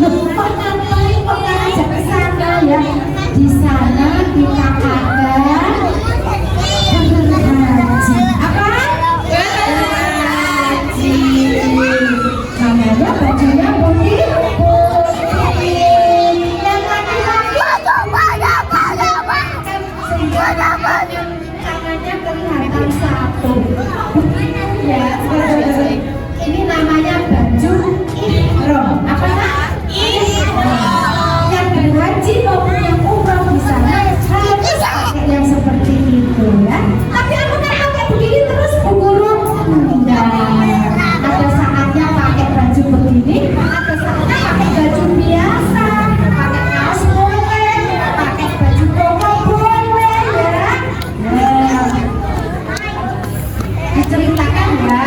Loh, kok ngapain kok ngajak ke sana ya? Di sana kita akan berhaji. Apa? Berhaji. Namanya bajunya putih. Yang laki-laki tangannya kelihatan satu. Ya, ini namanya baju ihram. Apa nak? Ihram. Yang berhaji maupun yang umroh di sana harus pakai yang seperti itu ya. Tapi aku kan pakai begini terus Bu Guru? Enggak. Ada saatnya pakai baju begini, ada saatnya pakai baju biasa, pakai kaos boleh, pakai baju koko boleh ya. Nah, diceritakan ya.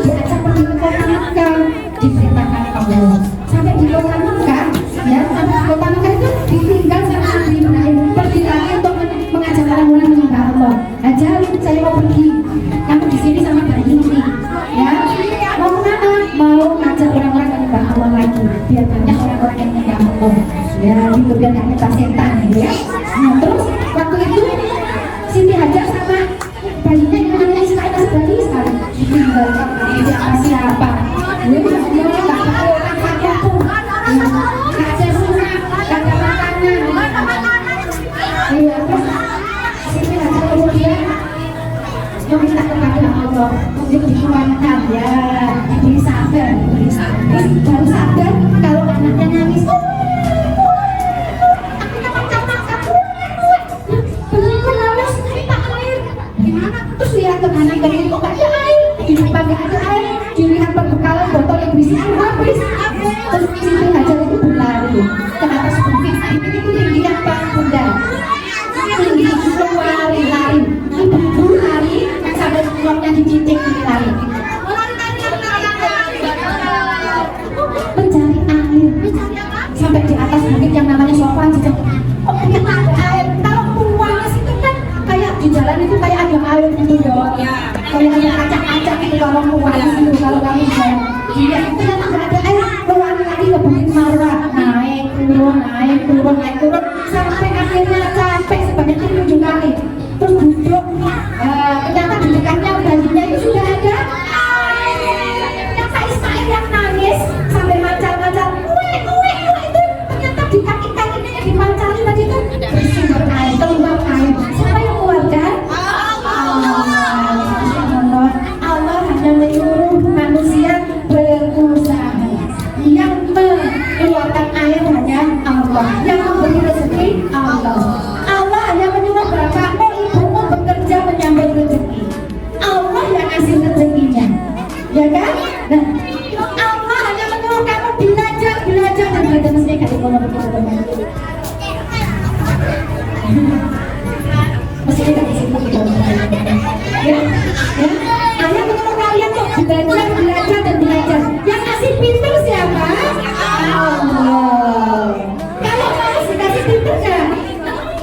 Diajak pergi ke kota Mekah, diceritakan Allah. Sampai di kota Mekah, ya, sampai di kota Mekah itu ditinggal sama Nabi Ibrahim. Pergi lagi untuk mengajak orang-orang menyembah Allah. Aja, saya mau pergi. Kamu di sini sama bayi ini, ya. Mau kemana? Mau ngajak orang-orang menyembah Allah lagi. Biar banyak orang-orang yang menyembah Allah. Ya, gitu biar nggak nyembah setan, gitu ya. Nah, terus waktu itu Siti Hajar sama bayinya yang namanya Ismail masih bayi sekali. Ditinggal siapa? Dia nggak tahu orang kampung. Nggak ada rumah, nggak ada makanan. Iya, terus Siti Hajar kemudian meminta kepada Allah untuk dikeluarkan ya, diberi sabar, baru sadar kalau anaknya nangis. Terus lihat ke kanan ke kiri kok gak ada air, di depan gak ada air, dilihat perbekalan botol yang berisi air habis. Terus Siti Hajar itu berlari ke atas bukit. Bukit itu tinggi apa bunda? Tinggi itu lari. Ibu lari sampai tulangnya dicicik lari. Mencari air sampai di atas bukit yang namanya Sofa. Oh ternyata ada air. Kalau puas itu kan kayak di jalan itu kayak ada air gitu dong. Kayak ada kaca-kaca gitu kalau puas itu kalau kamu jalan. Iya itu ternyata nggak ada air. Lari lagi ke bukit Marwah, naik turun sampai akhirnya sampai sebanyak 7 kali. Terus duduk. Ternyata di dekatnya bayinya itu sudah ada air. Ternyata Ismail yang nangis sampai mancal-mancal. Kue itu ternyata di kaki-kakinya yang dimancali tadi itu bersumber air, keluar air. Siapa yang keluarkan? Allah hanya menyuruh manusia berusaha. Yang mengeluarkan air hanya Allah, yang memberi rezeki Allah. Allah hanya menyuruh bapakmu, ibumu bekerja menyambut rezeki. Allah yang ngasih rezekinya, ya kan? Nah, Allah hanya menyuruh kamu belajar dan belajar mesti kayak kalau begitu teman. Mesti kita di sini kita ya. Hanya menyuruh kalian tuh belajar dan belajar. Yang ngasih pinter siapa? Allah. Kalau males dikasih pinter nggak?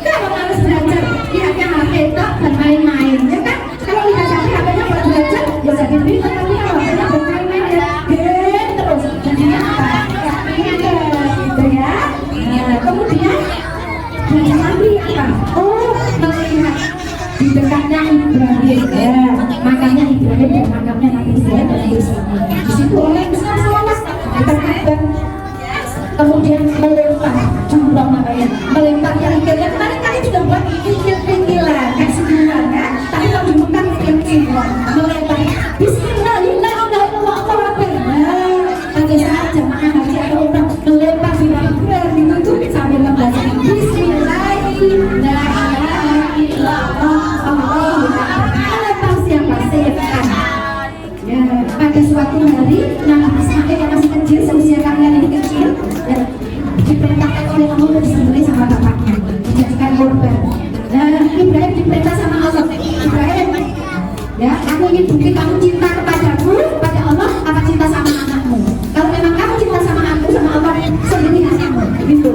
Kalau males belajar, lihatnya HP tok dan main-main, ya kan? Kalau lihat HP-nya buat belajar, ya jadi pinter. Tapi kalau HP-nya buat main-main ya, game terus. Jadinya apa? Nggak pinter, gitu ya. Nah, kemudian Nabi apa? Oh, melihat di dekatnya Ibrahim ya, makamnya Ibrahim dan makamnya Nabi Ibrahim dan Nabi Ismail. Di situ orang besar semua kita kemudian melempar jumlah namanya, melempar yang kalian kemarin kali sudah buat kikil-kikilan kan sebulan kan, tapi kalau di Mekah kikil-kikilan melempar Bismillahirrahmanirrahim. Pada saat jamaah haji atau umrah melempar Ibrahim itu sambil membaca pada suatu hari Nabi Ismail yang masih kecil, seusia kalian ini kecil ya, diperintahkan oleh Allah untuk disembelih sama bapaknya, dijadikan korban. Nah, Ibrahim diperintah sama Allah, Ibrahim ya, aku ingin bukti kamu cinta kepadaku, pada Allah, apa cinta sama anakmu. Kalau memang kamu cinta sama aku, sama Allah, sembelih anakmu gitu.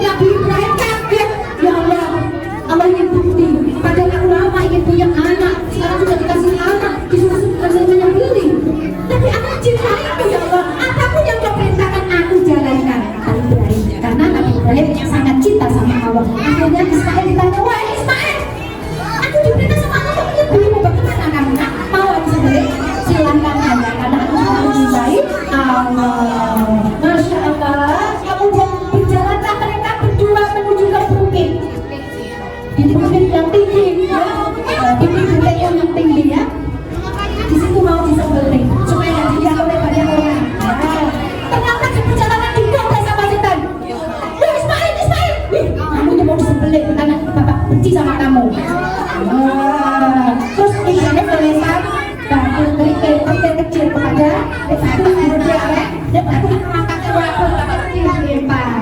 Nabi Ibrahim kaget, ya Allah, Allah ingin bukti, padahal aku lama ingin punya anak, sekarang sudah dikasih anak, disuruh menyembelih, tapi anak Cintaiku ya Allah, apapun yang kau perintahkan aku jalankan, kata Ibrahim. Karena Nabi Ibrahim sangat cinta sama Allah. Akhirnya Ismail ditanya, wah Ismail, aku diperintah sama Allah untuk menyembelihmu, bagaimana kamu? Mau aku sembelih? Silahkan aja, karena aku sangat mencintai Allah. Masya Allah. Kemudian berjalanlah mereka berdua menuju ke bukit. Di bukit yang tinggi, ya. Di bukit yang tinggi, ya. Di situ mau disembelih supaya dilihat oleh banyak orang. Ternyata di perjalanan digoda sama setan. Wih Ismail, Ismail, wih, kamu tuh mau disembelih karena bapak benci sama kamu. Terus Ibrahim melempar batu kerikil kecil kepada batu berderet dan batu mengangkat ke bapak kecil dilempar.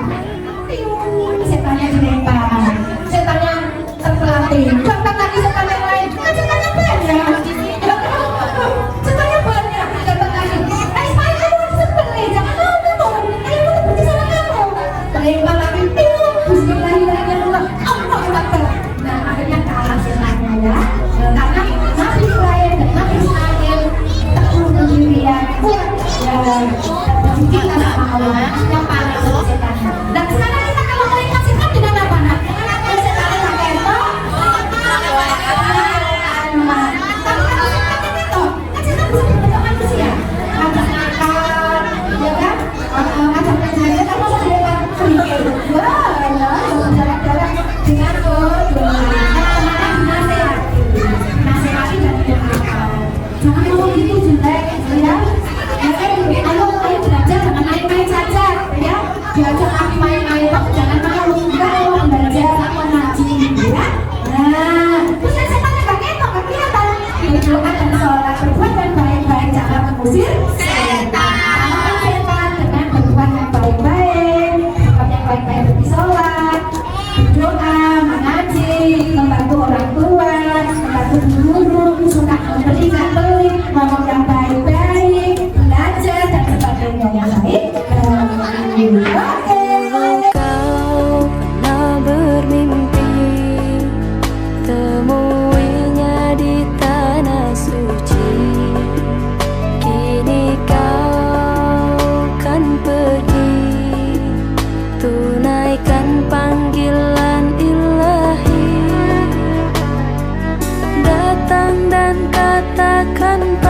Setannya dilempar, setannya terpelatih. Contoh lagi setan yang lain, kan setannya banyak. Setannya banyak, contoh lagi. Ismail kamu harus sembelih, jangan mau. Ayo aku benci sama kamu. Lempar lagi, bismillahirrahmanirrahim. Allah Akbar. Nah akhirnya kalah setannya ya. Karena Nabi Ibrahim dan Nabi Ismail teguh pendirian kuat dan cinta sama Allah yang paling setan. Dan sekarang kita kalau melihat setan dengan apa? Dengan setan yang keto, tapi kalau setan yang keto, kan setan bisa berbentuk manusia. Ajak makan, ya kan? Ajak makan, kan masa dilempar kerikil. Wah, ya, jalan-jalan dengan nasihati dan didoakan. Jangan ngomong gitu jelek, ya. Ayo belajar, jangan main-main saja, ya. Diajak aku main-main, jangan mau, enggak mau belajar, mau ngaji, ya. Nah, terus saya setannya gak ketok, gak kelihatan. Berdoa dan sholat, berbuat yang baik-baik, jangan mengusir setan. Setan dengan berbuat yang baik-baik, berbuat yang baik-baik seperti sholat, berdoa, mengaji, membantu orang tua, membantu guru, suka membeli, gak beli, ngomong yang baik-baik, belajar dan sebagainya yang baik. Kau pernah bermimpi temuinya di tanah suci. Kini kau kan pergi tunaikan panggilan ilahi. Datang dan katakan